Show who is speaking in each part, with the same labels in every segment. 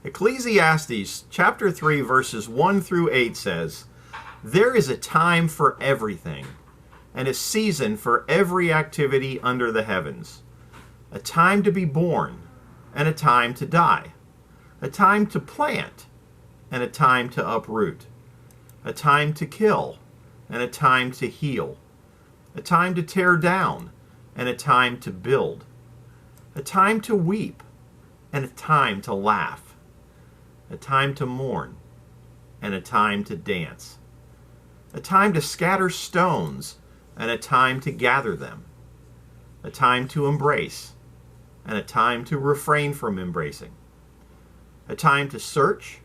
Speaker 1: Ecclesiastes chapter 3 verses 1 through 8 says, "There is a time for everything, and a season for every activity under the heavens. A time to be born, and a time to die. A time to plant, and a time to uproot. A time to kill, and a time to heal. A time to tear down, and a time to build. A time to weep, and a time to laugh. A time to mourn, and a time to dance. A time to scatter stones, and a time to gather them. A time to embrace, and a time to refrain from embracing. A time to search,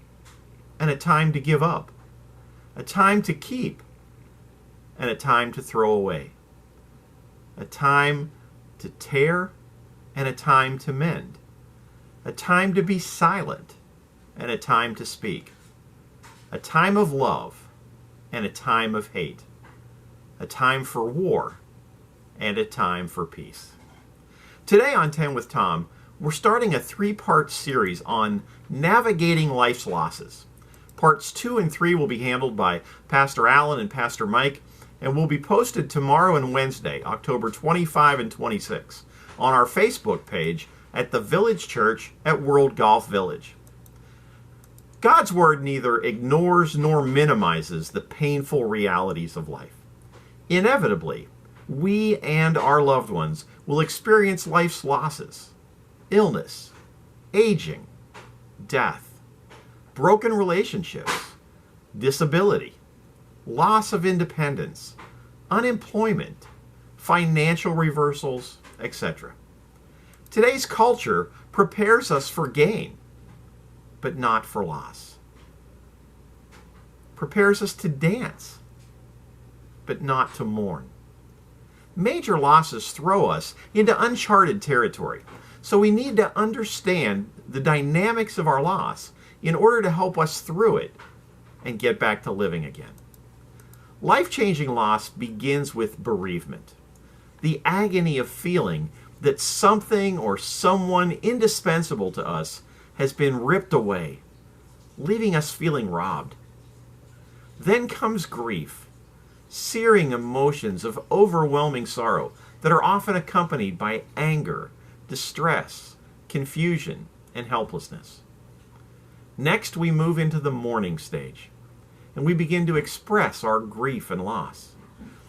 Speaker 1: and a time to give up. A time to keep, and a time to throw away. A time to tear, and a time to mend. A time to be silent, and a time to speak. A time of love, and a time of hate. A time for war, and a time for peace." Today on 10 with Tom, we're starting a 3-part series on navigating life's losses. Parts 2 and 3 will be handled by Pastor Allen and Pastor Mike, and will be posted tomorrow and Wednesday, October 25 and 26, on our Facebook page at the Village Church at World Golf Village. God's Word neither ignores nor minimizes the painful realities of life. Inevitably, we and our loved ones will experience life's losses: illness, aging, death, broken relationships, disability, loss of independence, unemployment, financial reversals, etc. Today's culture prepares us for gain, but not for loss. Prepares us to dance, but not to mourn. Major losses throw us into uncharted territory, so we need to understand the dynamics of our loss in order to help us through it and get back to living again. Life-changing loss begins with bereavement, the agony of feeling that something or someone indispensable to us has been ripped away, leaving us feeling robbed. Then comes grief, searing emotions of overwhelming sorrow that are often accompanied by anger, distress, confusion, and helplessness. Next, we move into the mourning stage, and we begin to express our grief and loss.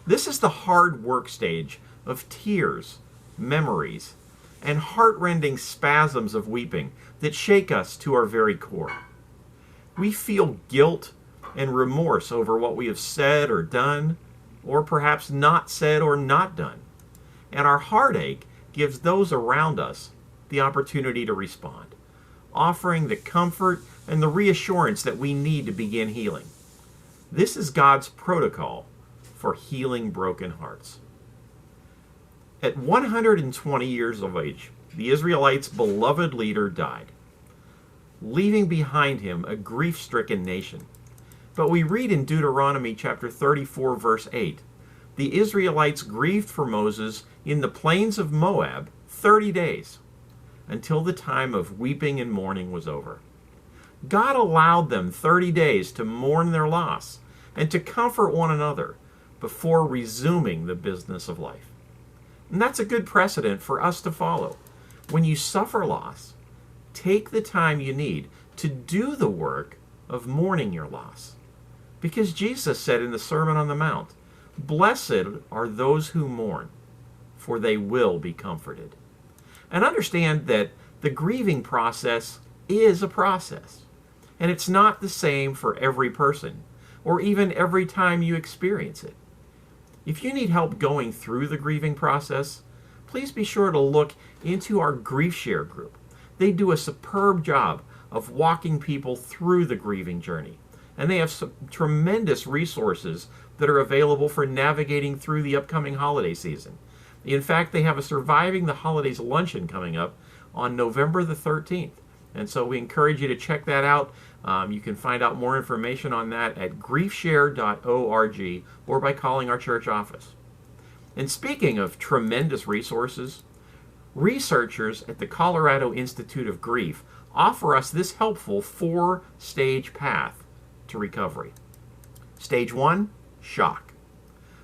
Speaker 1: This is the hard work stage of tears, memories, and heart-rending spasms of weeping that shake us to our very core. We feel guilt and remorse over what we have said or done, or perhaps not said or not done. And our heartache gives those around us the opportunity to respond, offering the comfort and the reassurance that we need to begin healing. This is God's protocol for healing broken hearts. At 120 years of age, the Israelites' beloved leader died, leaving behind him a grief-stricken nation. But we read in Deuteronomy chapter 34, verse 8, the Israelites grieved for Moses in the plains of Moab 30 days, until the time of weeping and mourning was over. God allowed them 30 days to mourn their loss and to comfort one another before resuming the business of life. And that's a good precedent for us to follow. When you suffer loss, take the time you need to do the work of mourning your loss. Because Jesus said in the Sermon on the Mount, "Blessed are those who mourn, for they will be comforted." And understand that the grieving process is a process. And it's not the same for every person, or even every time you experience it. If you need help going through the grieving process, please be sure to look into our Grief Share group. They do a superb job of walking people through the grieving journey. And they have some tremendous resources that are available for navigating through the upcoming holiday season. In fact, they have a Surviving the Holidays luncheon coming up on November the 13th. And so we encourage you to check that out. You can find out more information on that at griefshare.org or by calling our church office. And speaking of tremendous resources, researchers at the Colorado Institute of Grief offer us this helpful 4-stage path to recovery. Stage 1, shock.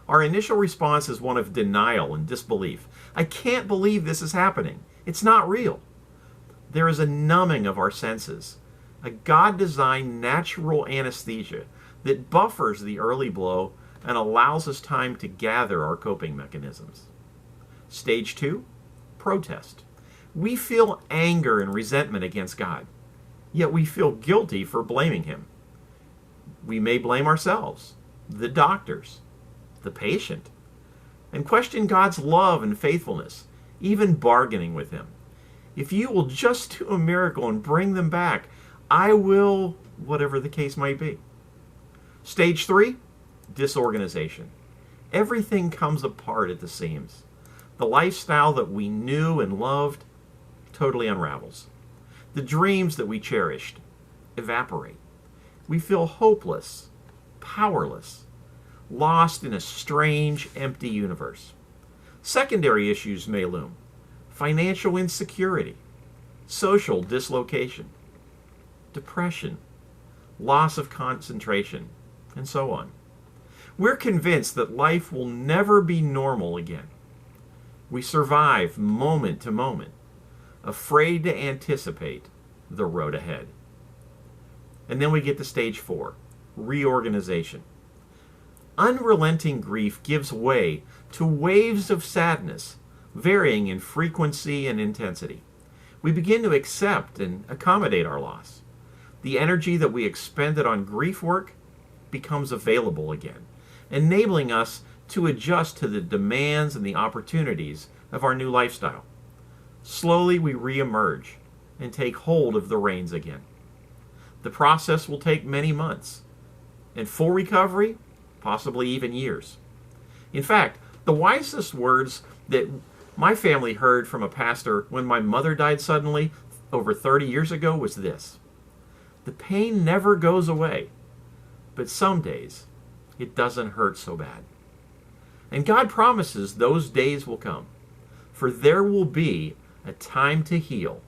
Speaker 1: Our initial response is one of denial and disbelief. I can't believe this is happening. It's not real. There is a numbing of our senses, a God-designed natural anesthesia that buffers the early blow and allows us time to gather our coping mechanisms. Stage 2, protest. We feel anger and resentment against God, yet we feel guilty for blaming Him. We may blame ourselves, the doctors, the patient, and question God's love and faithfulness, even bargaining with Him. If you will just do a miracle and bring them back, I will, whatever the case might be. Stage 3, disorganization. Everything comes apart at the seams. The lifestyle that we knew and loved totally unravels. The dreams that we cherished evaporate. We feel hopeless, powerless, lost in a strange, empty universe. Secondary issues may loom: financial insecurity, social dislocation, depression, loss of concentration, and so on. We're convinced that life will never be normal again. We survive moment to moment, afraid to anticipate the road ahead. And then we get to stage 4, reorganization. Unrelenting grief gives way to waves of sadness, varying in frequency and intensity. We begin to accept and accommodate our loss. The energy that we expended on grief work becomes available again, enabling us to adjust to the demands and the opportunities of our new lifestyle. Slowly we reemerge and take hold of the reins again. The process will take many months, and full recovery, possibly even years. In fact, the wisest words that my family heard from a pastor when my mother died suddenly over 30 years ago was this: the pain never goes away, but some days it doesn't hurt so bad. And God promises those days will come, for there will be a time to heal,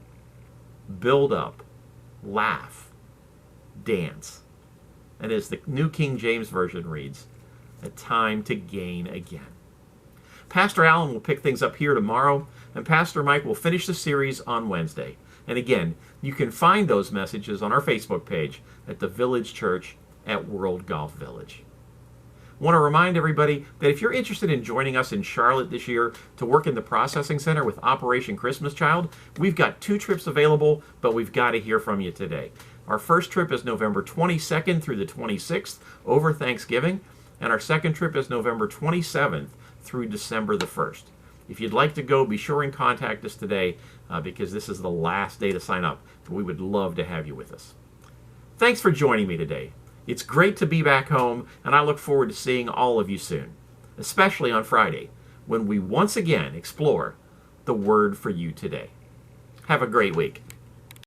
Speaker 1: build up, laugh, dance. And as the New King James Version reads, a time to gain again. Pastor Allen will pick things up here tomorrow, and Pastor Mike will finish the series on Wednesday. And again, you can find those messages on our Facebook page at the Village Church at World Golf Village. I want to remind everybody that if you're interested in joining us in Charlotte this year to work in the processing center with Operation Christmas Child, we've got 2 trips available, but we've got to hear from you today. Our first trip is November 22nd through the 26th over Thanksgiving, and our second trip is November 27th through December the 1st. If you'd like to go, be sure and contact us today because this is the last day to sign up, but we would love to have you with us. Thanks for joining me today. It's great to be back home, and I look forward to seeing all of you soon, especially on Friday, when we once again explore the Word for You Today. Have a great week.